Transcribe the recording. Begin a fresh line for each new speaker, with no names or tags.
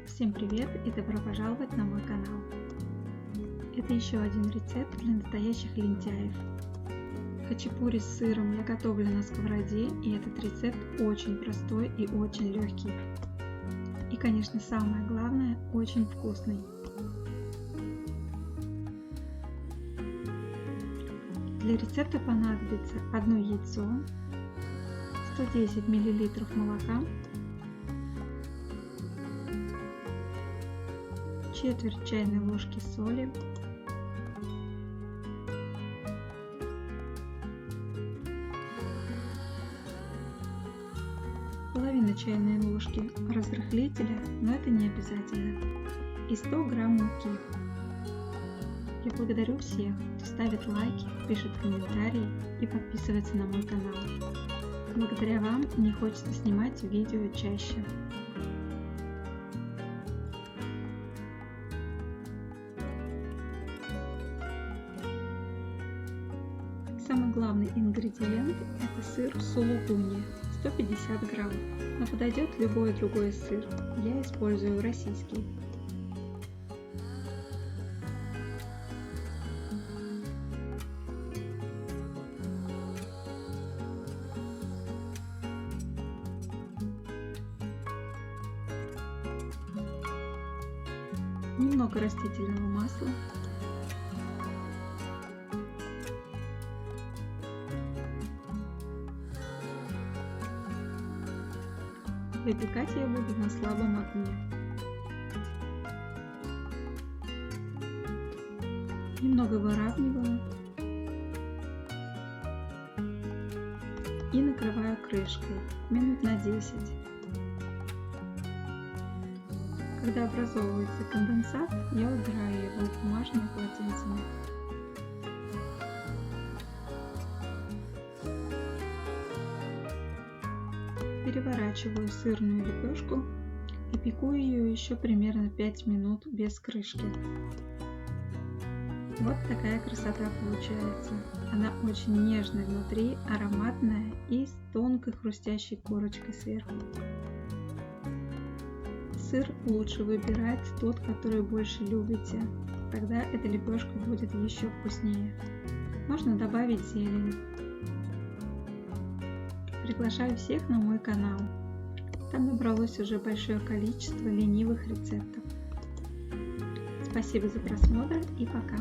Всем привет и добро пожаловать на мой канал. Это еще один рецепт для настоящих лентяев. Хачапури с сыром я готовлю на сковороде, и этот рецепт очень простой и очень легкий. И, конечно, самое главное, очень вкусный. Для рецепта понадобится одно яйцо, 110 мл молока, четверть чайной ложки соли, половина чайной ложки разрыхлителя, но это не обязательно, и 100 грамм муки. Я благодарю всех, кто ставит лайки, пишет комментарии и подписывается на мой канал. Благодаря вам мне хочется снимать видео чаще. Самый главный ингредиент – это сыр сулугуни, 150 грамм, но подойдет любой другой сыр, я использую российский. Немного растительного масла, выпекать я буду на слабом огне. Немного выравниваю и накрываю крышкой минут на 10. Когда образовывается конденсат, я убираю его в бумажное полотенце. Переворачиваю сырную лепешку и пеку ее еще примерно 5 минут без крышки. Вот такая красота получается. Она очень нежная внутри, ароматная и с тонкой хрустящей корочкой сверху. Сыр лучше выбирать тот, который больше любите, тогда эта лепешка будет еще вкуснее. Можно добавить зелень. Приглашаю всех на мой канал. Там набралось уже большое количество ленивых рецептов. Спасибо за просмотр и пока!